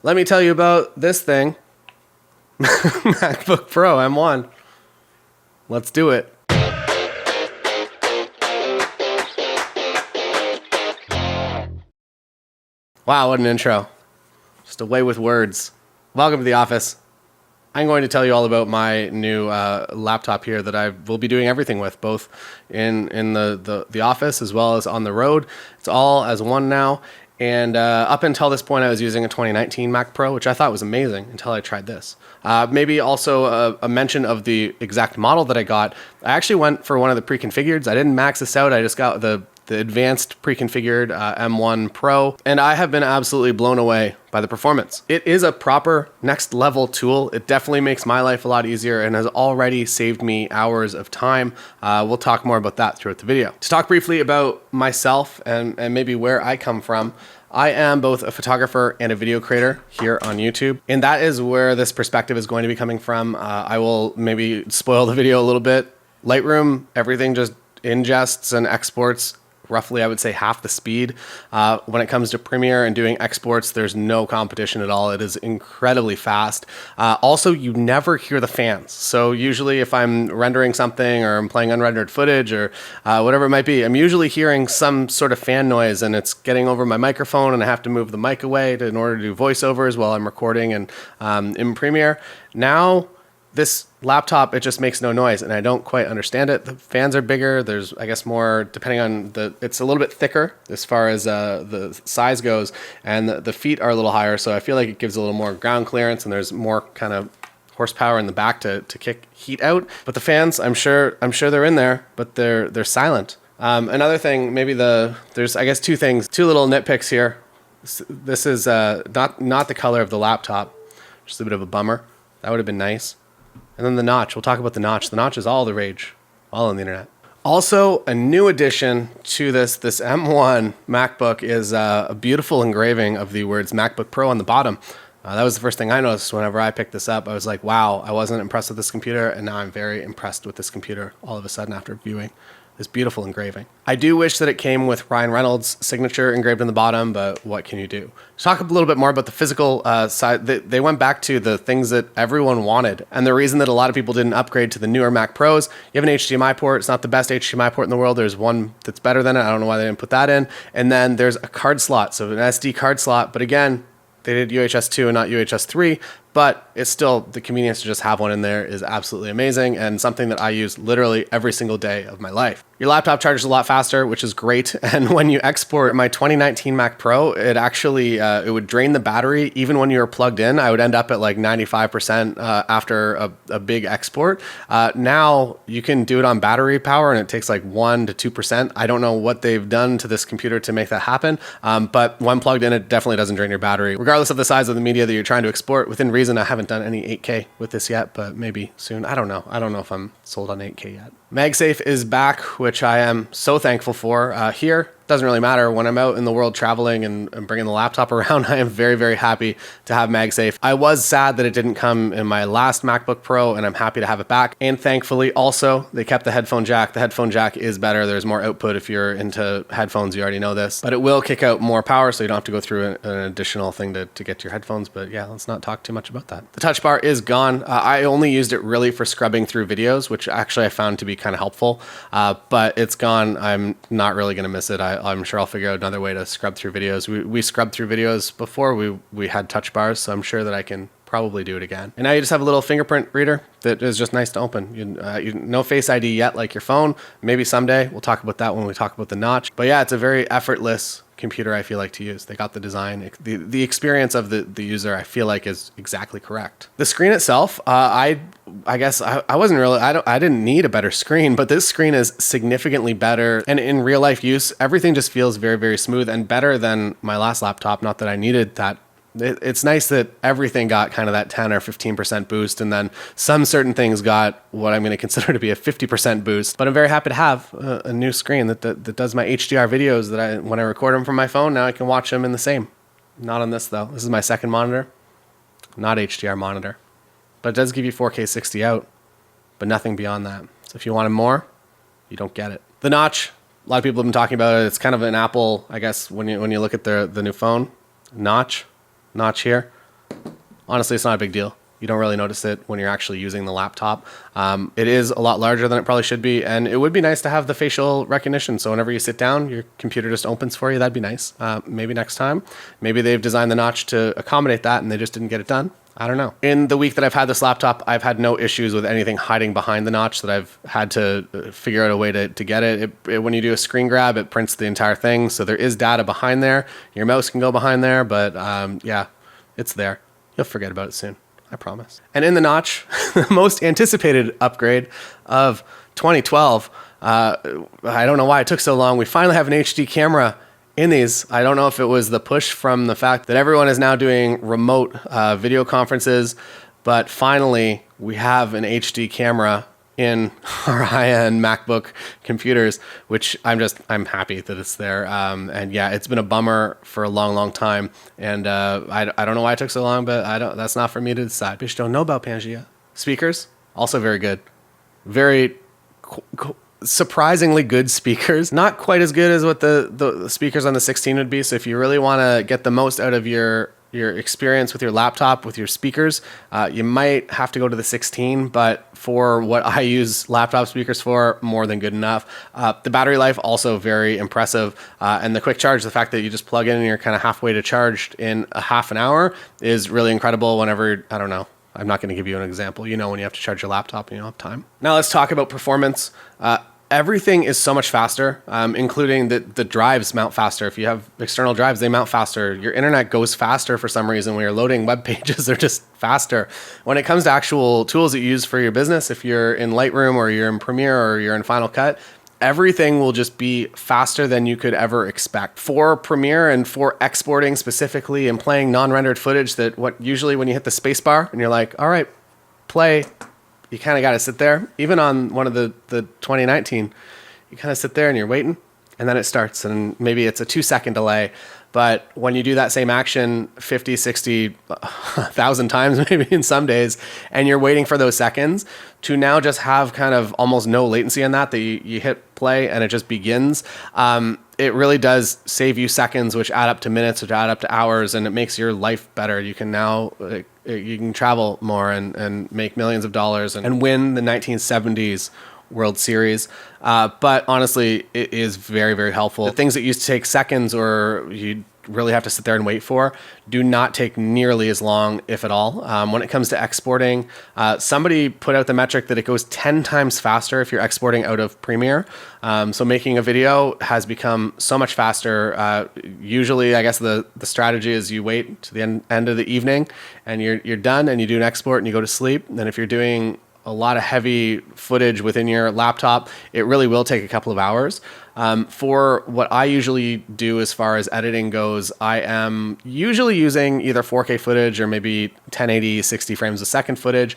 Let me tell you about this thing. MacBook Pro M1. Let's do it. Wow, what an intro. Just away with words. Welcome to the office. I'm going to tell you all about my new laptop here that I will be doing everything with, both in the office as well as on the road. It's all as one now. And up until this point, I was using a 2019 Mac Pro, which I thought was amazing until I tried this. Maybe also a mention of the exact model that I got. I actually went for one of the pre-configureds. I didn't max this out. I just got the advanced pre-configured M1 Pro, and I have been absolutely blown away by the performance. It is a proper next level tool. It definitely makes my life a lot easier and has already saved me hours of time. We'll talk more about that throughout the video. To talk briefly about myself and maybe where I come from, I am both a photographer and a video creator here on YouTube, and that is where this perspective is going to be coming from. I will maybe spoil the video a little bit. Lightroom, everything just ingests and exports roughly, I would say, half the speed. When it comes to Premiere and doing exports, there's no competition at all. It is incredibly fast. Also, you never hear the fans. So usually if I'm rendering something or I'm playing unrendered footage or whatever it might be, I'm usually hearing some sort of fan noise and it's getting over my microphone and I have to move the mic away in order to do voiceovers while I'm recording and in Premiere. Now, this laptop, it just makes no noise, and I don't quite understand it. The fans are bigger. There's, I guess, more, depending on it's a little bit thicker as far as the size goes, and the feet are a little higher, so I feel like it gives a little more ground clearance, and there's more kind of horsepower in the back to kick heat out. But the fans, I'm sure they're in there, but they're silent. Another thing, maybe there's, I guess, two little nitpicks here. This is not the color of the laptop, just a bit of a bummer. That would have been nice. And then the notch. We'll talk about the notch. The notch is all the rage, all on the internet. Also, a new addition to this M1 MacBook is a beautiful engraving of the words MacBook Pro on the bottom. That was the first thing I noticed whenever I picked this up. I was like, wow, I wasn't impressed with this computer, and now I'm very impressed with this computer all of a sudden after viewing this beautiful engraving. I do wish that it came with Ryan Reynolds' signature engraved in the bottom, but what can you do? Let's talk a little bit more about the physical side. They went back to the things that everyone wanted, and the reason that a lot of people didn't upgrade to the newer Mac Pros. You have an HDMI port. It's not the best HDMI port in the world. There's one that's better than it. I don't know why they didn't put that in. And then there's a card slot, so an SD card slot. But again, they did UHS 2 and not UHS 3, but it's still, the convenience to just have one in there is absolutely amazing and something that I use literally every single day of my life. Your laptop charges a lot faster, which is great. And when you export my 2019 Mac Pro, it actually, it would drain the battery even when you were plugged in. I would end up at like 95% after a big export. Now you can do it on battery power and it takes like 1 to 2%. I don't know what they've done to this computer to make that happen. But when plugged in, it definitely doesn't drain your battery. Regardless of the size of the media that you're trying to export, within reason, I haven't done any 8K with this yet, but maybe soon. I don't know. I don't know if I'm sold on 8K yet. MagSafe is back, which I am so thankful for. Here, doesn't really matter. When I'm out in the world traveling and bringing the laptop around, I am very, very happy to have MagSafe. I was sad that it didn't come in my last MacBook Pro, and I'm happy to have it back. And thankfully, also, they kept the headphone jack. The headphone jack is better. There's more output if you're into headphones. You already know this. But it will kick out more power, so you don't have to go through an additional thing to get to your headphones. But yeah, let's not talk too much about that. The touch bar is gone. I only used it really for scrubbing through videos, which actually I found to be kind of helpful. But it's gone. I'm not really going to miss it. I'm sure I'll figure out another way to scrub through videos. We scrubbed through videos before we had touch bars, so I'm sure that I can probably do it again. And now you just have a little fingerprint reader that is just nice to open. No Face ID yet like your phone. Maybe someday. We'll talk about that when we talk about the notch. But yeah, it's a very effortless computer, I feel like, to use. They got the design, the experience of the user, I feel like, is exactly correct. The screen itself, I guess I wasn't really, I didn't need a better screen, but this screen is significantly better. And in real life use, everything just feels very, very smooth and better than my last laptop. Not that I needed that. It's nice that everything got kind of that 10 or 15% boost, and then some certain things got what I'm going to consider to be a 50% boost. But I'm very happy to have a new screen that does my HDR videos that when I record them from my phone, now I can watch them in the same. Not on this though. This is my second monitor, not HDR monitor. But it does give you 4K 60 out, but nothing beyond that. So if you wanted more, you don't get it. The notch, a lot of people have been talking about it. It's kind of an Apple, I guess, when you look at the new phone. Notch here. honestly, it's not a big deal. You don't really notice it when you're actually using the laptop. It is a lot larger than it probably should be, and it would be nice to have the facial recognition. So whenever you sit down, your computer just opens for you. That'd be nice. Maybe next time. Maybe they've designed the notch to accommodate that and they just didn't get it done. I don't know. In the week that I've had this laptop, I've had no issues with anything hiding behind the notch that I've had to figure out a way to get it. When you do a screen grab, it prints the entire thing. So there is data behind there. Your mouse can go behind there, but yeah, it's there. You'll forget about it soon. I promise. And in the notch, the most anticipated upgrade of 2012, I don't know why it took so long. We finally have an HD camera in these. I don't know if it was the push from the fact that everyone is now doing remote video conferences, but finally we have an HD camera in our high-end MacBook computers, which I'm happy that it's there. And yeah, it's been a bummer for a long, long time. And I don't know why it took so long, but that's not for me to decide. Bitch, don't know about Pangea. Speakers, also very good. Very surprisingly good speakers. Not quite as good as what the speakers on the 16 would be. So if you really want to get the most out of your experience with your laptop, with your speakers, you might have to go to the 16, but for what I use laptop speakers for, more than good enough. The battery life, also very impressive. And the quick charge, the fact that you just plug in and you're kind of halfway to charged in a half an hour is really incredible whenever, I don't know, I'm not going to give you an example. You know when you have to charge your laptop and you don't have time. Now let's talk about performance. Everything is so much faster, including the drives mount faster. If you have external drives, they mount faster. Your internet goes faster for some reason. When you're loading web pages, they're just faster. When it comes to actual tools that you use for your business, if you're in Lightroom or you're in Premiere or you're in Final Cut, everything will just be faster than you could ever expect. For Premiere and for exporting specifically and playing non-rendered footage, that what usually when you hit the space bar and you're like, all right, play, you kind of got to sit there. Even on one of the 2019, you kind of sit there and you're waiting, and then it starts, and maybe it's a 2-second delay. But when you do that same action 50, 60, 1,000 times maybe in some days, and you're waiting for those seconds, to now just have kind of almost no latency in that you hit play and it just begins, it really does save you seconds, which add up to minutes, which add up to hours, and it makes your life better. You can now you can travel more and make millions of dollars and win the 1970s World Series. But honestly, it is very, very helpful. The things that used to take seconds or you really have to sit there and wait for do not take nearly as long, if at all. When it comes to exporting, somebody put out the metric that it goes 10 times faster if you're exporting out of Premiere. So making a video has become so much faster. Usually, I guess the strategy is you wait to the end of the evening and you're done and you do an export and you go to sleep. And if you're doing a lot of heavy footage within your laptop, it really will take a couple of hours. For what I usually do as far as editing goes, I am usually using either 4K footage or maybe 1080, 60 frames a second footage.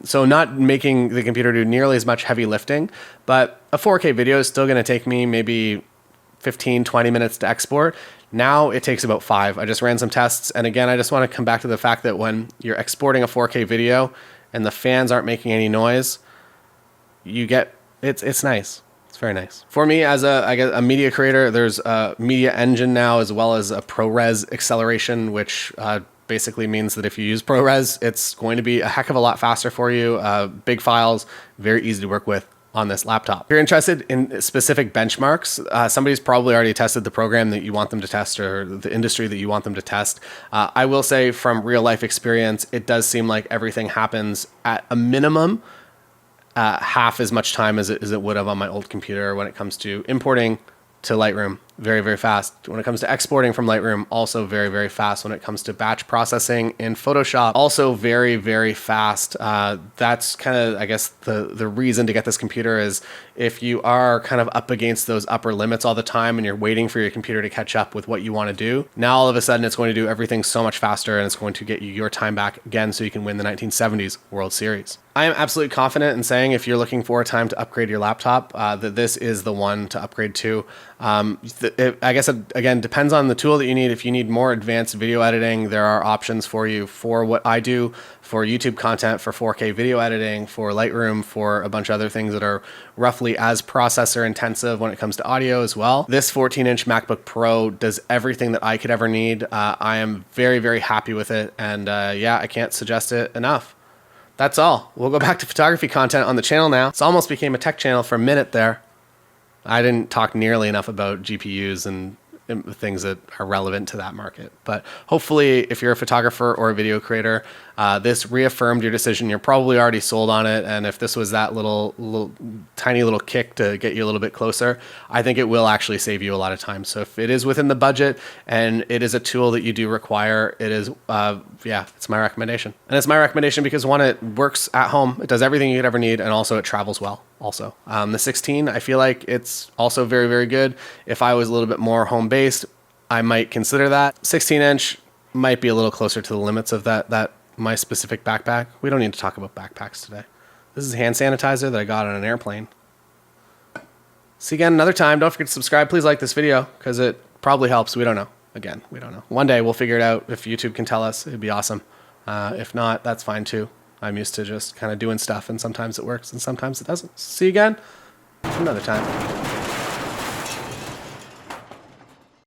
So not making the computer do nearly as much heavy lifting, but a 4K video is still going to take me maybe 15, 20 minutes to export. Now it takes about 5. I just ran some tests. And again, I just want to come back to the fact that when you're exporting a 4K video and the fans aren't making any noise, it's nice. It's very nice. For me, as a media creator, there's a media engine now as well as a ProRes acceleration, which basically means that if you use ProRes, it's going to be a heck of a lot faster for you. Big files, very easy to work with on this laptop. If you're interested in specific benchmarks, somebody's probably already tested the program that you want them to test or the industry that you want them to test. I will say from real life experience, it does seem like everything happens at a minimum half as much time as it would have on my old computer when it comes to importing to Lightroom. Very, very fast. When it comes to exporting from Lightroom, also very, very fast. When it comes to batch processing in Photoshop, also very, very fast. That's kind of, I guess, the reason to get this computer is if you are kind of up against those upper limits all the time and you're waiting for your computer to catch up with what you want to do, now all of a sudden it's going to do everything so much faster and it's going to get you your time back again so you can win the 1970s World Series. I am absolutely confident in saying if you're looking for a time to upgrade your laptop, that this is the one to upgrade to. I guess it, again, depends on the tool that you need. If you need more advanced video editing, there are options for you for what I do, for YouTube content, for 4K video editing, for Lightroom, for a bunch of other things that are roughly as processor intensive when it comes to audio as well. This 14-inch MacBook Pro does everything that I could ever need. I am very, very happy with it. And yeah, I can't suggest it enough. That's all. We'll go back to photography content on the channel now. It's almost became a tech channel for a minute there. I didn't talk nearly enough about GPUs and things that are relevant to that market. But hopefully, if you're a photographer or a video creator, this reaffirmed your decision. You're probably already sold on it. And if this was that tiny little kick to get you a little bit closer, I think it will actually save you a lot of time. So if it is within the budget and it is a tool that you do require, it is, yeah, it's my recommendation. And it's my recommendation because one, it works at home. It does everything you could ever need. And also it travels well. Also, the 16, I feel like it's also very, very good. If I was a little bit more home-based, I might consider that. 16-inch might be a little closer to the limits of that my specific backpack. We don't need to talk about backpacks today. This is hand sanitizer that I got on an airplane. See you again another time. Don't forget to subscribe. Please like this video because it probably helps. We don't know. Again, we don't know. One day we'll figure it out. If YouTube can tell us, it'd be awesome. If not, that's fine too. I'm used to just kind of doing stuff, and sometimes it works and sometimes it doesn't. See you again another time.